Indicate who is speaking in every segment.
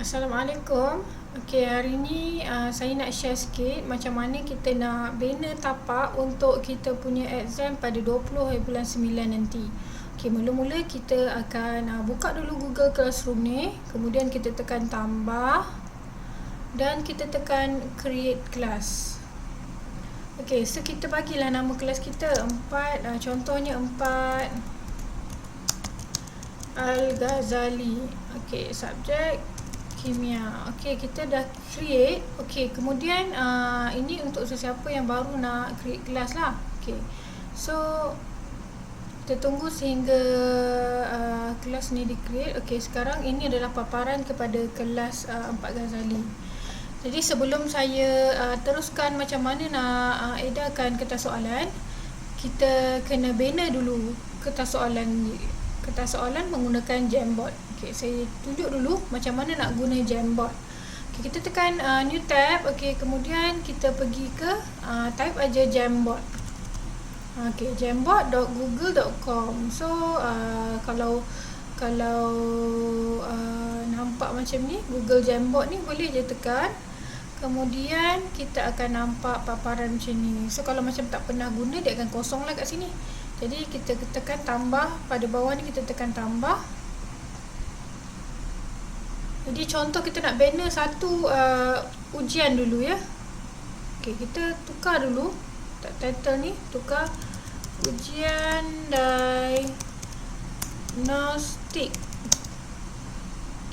Speaker 1: Assalamualaikum. Okey, hari ni saya nak share sikit macam mana kita nak bina tapak untuk kita punya exam pada 20 hari bulan 9 nanti. Okey, mula-mula kita akan buka dulu Google Classroom ni, kemudian kita tekan tambah dan kita tekan create class. Okey, so kita bagilah nama kelas kita 4, contohnya 4 Al-Ghazali. Okey, subjek kimia. Okey, kita dah create. Okey, kemudian ini untuk sesiapa yang baru nak create kelas lah. Okey, so kita tunggu sehingga kelas ni di-create. Okey, sekarang ini adalah paparan kepada kelas 4 Ghazali. Jadi sebelum saya teruskan macam mana nak edarkan kertas soalan, kita kena bina dulu kertas soalan menggunakan Jamboard. Okey, saya tunjuk dulu macam mana nak guna Jamboard. Okey, kita tekan new tab. Okey, kemudian kita pergi ke type aja Jamboard. Okey, jamboard.google.com. So kalau nampak macam ni, Google Jamboard ni boleh je tekan. Kemudian kita akan nampak paparan macam ni. So kalau macam tak pernah guna, dia akan kosong lah kat sini. Jadi kita tekan tambah, pada bawah ni kita tekan tambah. Jadi contoh kita nak bina satu ujian dulu ya. Okey, kita tukar dulu title ni, tukar ujian diagnostik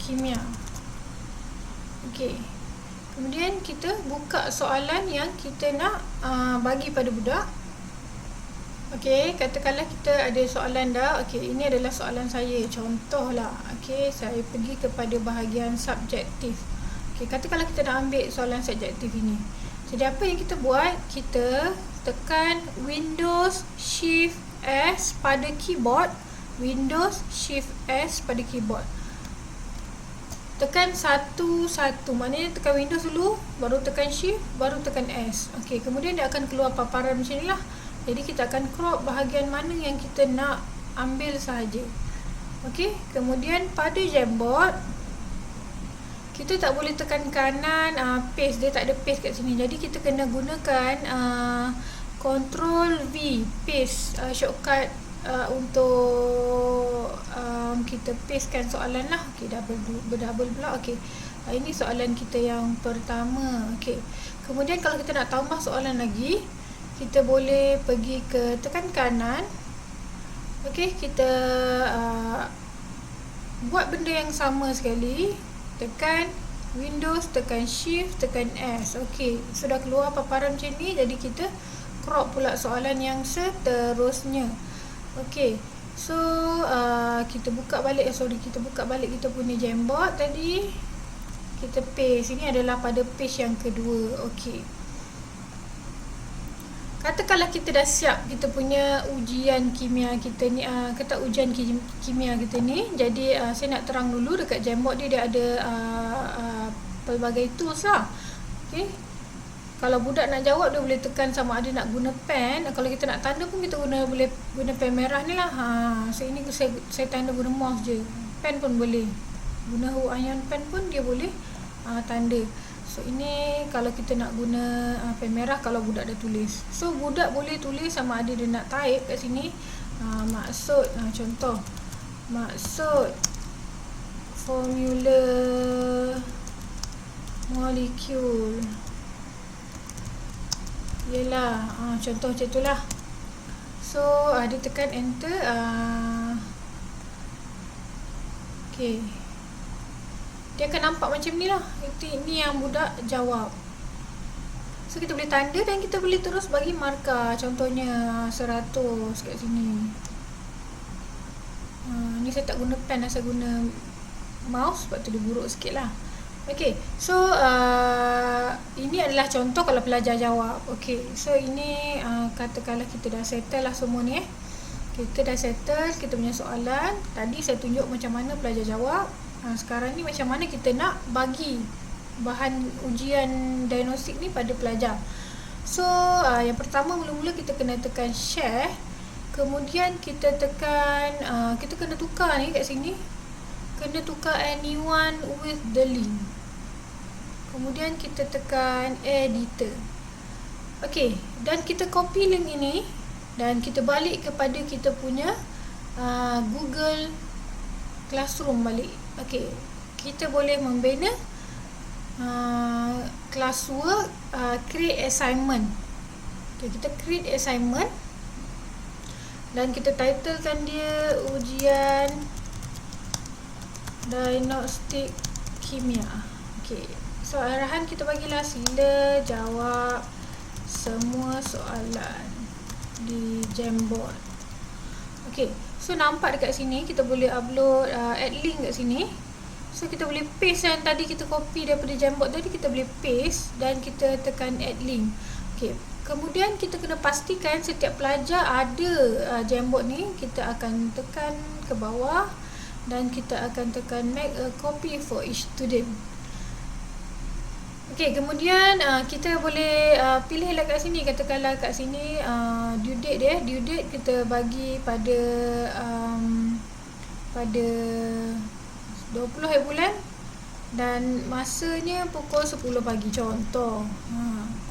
Speaker 1: kimia. Okey, kemudian kita buka soalan yang kita nak bagi pada budak. Okey, katakanlah kita ada soalan dah. Okey, ini adalah soalan saya, contohlah. Okey, saya pergi kepada bahagian subjektif. Okey, katakanlah kita nak ambil soalan subjektif ini. Jadi apa yang kita buat? Kita tekan Windows Shift S pada keyboard. Windows Shift S pada keyboard. Tekan satu-satu. Maknanya tekan Windows dulu, baru tekan Shift, baru tekan S. Okey, kemudian dia akan keluar paparan macam ni lah. Jadi kita akan crop bahagian mana yang kita nak ambil sahaja. Okey, kemudian pada Jamboard kita tak boleh tekan kanan paste, dia tak ada paste kat sini. Jadi kita kena gunakan Ctrl V, paste, shortcut untuk kita pastekan soalan lah. Okey, double pula. Okey, ini soalan kita yang pertama. Okey, kemudian kalau kita nak tambah soalan lagi, kita boleh pergi ke tekan kanan. Okey, kita buat benda yang sama sekali. Tekan Windows, tekan Shift, tekan S. Okey, sudah keluar paparan macam ni. Jadi kita crop pula soalan yang seterusnya. Okey, so kita buka balik kita punya Jamboard tadi. Kita paste. Ini adalah pada page yang kedua. Okey, katakanlah kita dah siap kita punya ujian kimia kita ni, ujian kimia kita ni. Jadi saya nak terang dulu dekat Jamboard dia ada pelbagai tools lah. Okey, kalau budak nak jawab, dia boleh tekan sama ada nak guna pen. Kalau kita nak tanda pun kita boleh guna pen merah ni lah. So ini saya tanda guna mouse je. Pen pun boleh guna iron pen pun dia boleh tanda. So ini kalau kita nak guna pen merah kalau budak dah tulis. So budak boleh tulis sama ada dia nak type kat sini. Maksud, contoh maksud formula molekul ialah contoh macam tu lah. So dia tekan enter. Okay, dia akan nampak macam ni lah. Ini yang budak jawab. So kita boleh tanda dan kita boleh terus bagi markah. Contohnya 100 kat sini. Ni saya tak guna pen, saya guna mouse, sebab tu dia buruk sikit lah. Okey, so ini adalah contoh kalau pelajar jawab. Okey, so ini katakanlah kita dah settle lah semua ni. Kita dah settle kita punya soalan. Tadi saya tunjuk macam mana pelajar jawab. Sekarang ni macam mana kita nak bagi bahan ujian diagnostik ni pada pelajar. So yang pertama, mula-mula kita kena tekan share. Kemudian kita tekan kita kena tukar ni kat sini. kena tukar anyone with the link. Kemudian kita tekan editor. Okey, dan kita copy link ini dan kita balik kepada kita punya Google Classroom balik. Okey, kita boleh membina classwork, create assignment. Okay, kita create assignment dan kita titlekan dia ujian diagnostik kimia. Okey, so arahan kita bagilah sila jawab semua soalan di Jamboard. Okey, so nampak dekat sini kita boleh upload add link kat sini. So kita boleh paste yang tadi kita copy daripada Jamboard tadi, kita boleh paste dan kita tekan add link. Okey, kemudian kita kena pastikan setiap pelajar ada Jamboard ni. Kita akan tekan ke bawah dan kita akan tekan make a copy for each student. Okey, kemudian kita boleh pilih lah kat sini. Katakanlah kat sini due date dia, due date kita bagi pada 20 hari bulan dan masanya pukul 10 pagi contoh.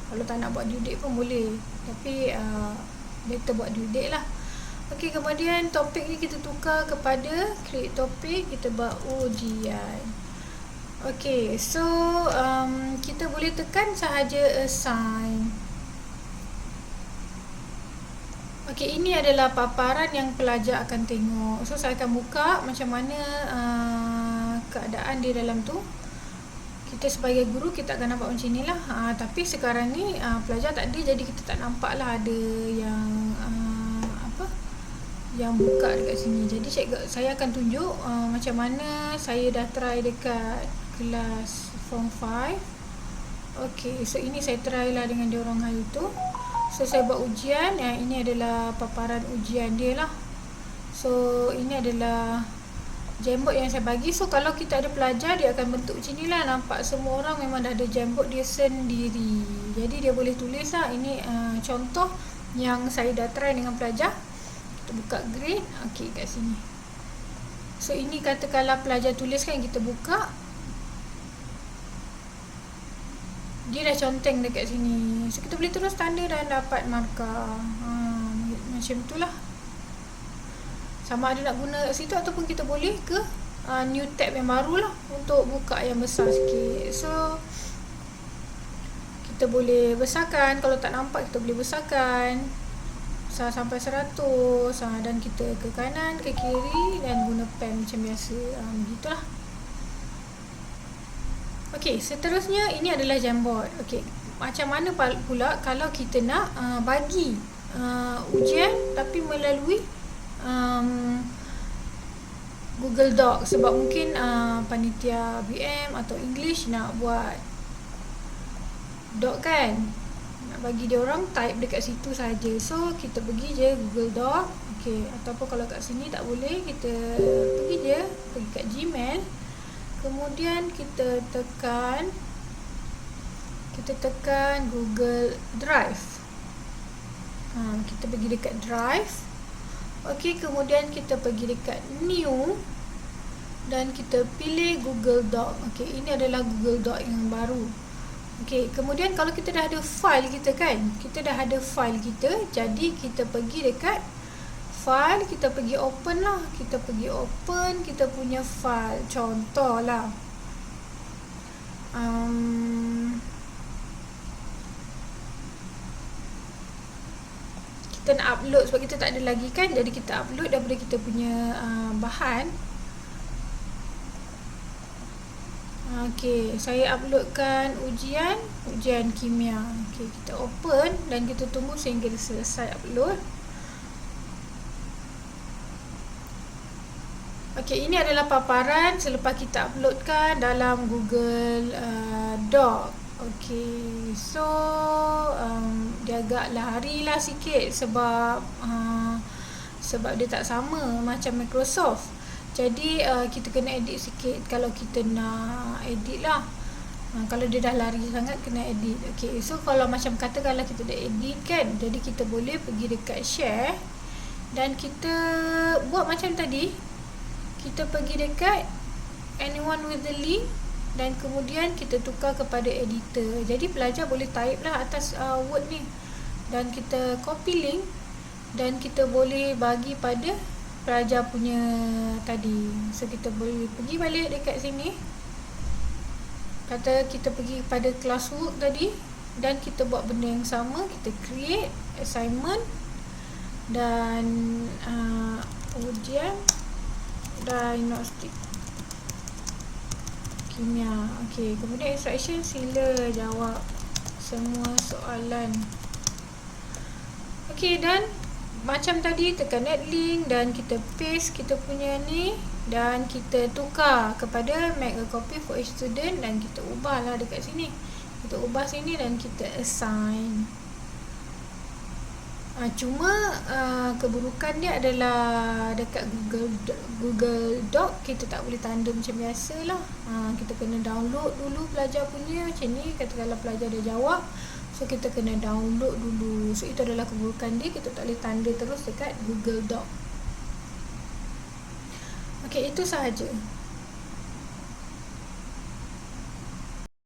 Speaker 1: Kalau tak nak buat due date pun boleh, tapi better buat due date lah. Okey, kemudian topik ni kita tukar kepada create topik, kita buat ujian. Okey, so kita boleh tekan sahaja assign. Okey, ini adalah paparan yang pelajar akan tengok. So saya akan buka macam mana keadaan di dalam tu. Kita sebagai guru kita akan nampak macam ni lah. Tapi sekarang ni pelajar tak ada, jadi kita tak nampak lah ada yang buka dekat sini. Jadi saya akan tunjuk macam mana saya dah try dekat kelas form 5. Okey, so ini saya try lah dengan diorang hari tu. So saya buat ujian, ini adalah paparan ujian dia lah. So ini adalah Jamboard yang saya bagi. So kalau kita ada pelajar, dia akan bentuk macam ni lah. Nampak semua orang memang dah ada Jamboard dia sendiri. Jadi dia boleh tulis lah. Ini contoh yang saya dah try dengan pelajar. Kita buka grade. Okey, kat sini. So ini katakanlah pelajar tulis kan, kita buka. Dia dah conteng dekat sini. So kita boleh terus tanda dan dapat markah. Macam tu lah. Sama ada nak guna kat situ ataupun kita boleh ke new tab yang baru lah untuk buka yang besar sikit. So kita boleh besarkan. Kalau tak nampak kita boleh besarkan sampai 100 dan kita ke kanan, ke kiri dan guna pen macam biasa. Begitulah. Okey, seterusnya ini adalah Jamboard. Okey, macam mana pula kalau kita nak bagi ujian tapi melalui Google Doc, sebab mungkin panitia BM atau English nak buat doc kan, nak bagi dia orang type dekat situ saja. So kita pergi je Google Doc. Okey, ataupun kalau kat sini tak boleh, kita pergi kat Gmail. Kemudian kita tekan Google Drive. Kita pergi dekat Drive. Okey, kemudian kita pergi dekat New dan kita pilih Google Doc. Okey, ini adalah Google Doc yang baru. Okey, kemudian kalau kita dah ada file kita kan, kita dah ada file kita, jadi kita pergi dekat file, kita pergi open lah. Kita pergi open kita punya file. Contoh lah kita nak upload sebab kita tak ada lagi kan, jadi kita upload daripada kita punya bahan. Okey, saya uploadkan ujian kimia. Okey, kita open dan kita tunggu sehingga dia selesai upload. Okey, ini adalah paparan selepas kita uploadkan dalam Google Doc. Okey, so dia agak lari lah sikit sebab dia tak sama macam Microsoft. Jadi kita kena edit sikit kalau kita nak edit lah. Kalau dia dah lari sangat, kena edit. Okey, so kalau macam katakanlah kita dah edit kan, jadi kita boleh pergi dekat share dan kita buat macam tadi. Kita pergi dekat anyone with the link, dan kemudian kita tukar kepada editor. Jadi pelajar boleh type lah atas word ni, dan kita copy link, dan kita boleh bagi pada pelajar punya tadi. So kita boleh pergi balik dekat sini, kata kita pergi pada classwork tadi, dan kita buat benda yang sama. Kita create assignment dan ujian diagnostik kimia. Okey, kemudian instruction, sila jawab semua soalan. Okey, dan macam tadi tekan add link dan kita paste kita punya ni, dan kita tukar kepada make a copy for each student, dan kita ubahlah dekat sini. Kita ubah sini dan kita assign. Cuma keburukan dia adalah dekat Google Doc kita tak boleh tanda macam biasa lah. Kita kena download dulu pelajar punya macam ni. Katakanlah pelajar dah jawab, so kita kena download dulu. So itu adalah keburukan dia, kita tak boleh tanda terus dekat Google Doc. Okey, itu sahaja.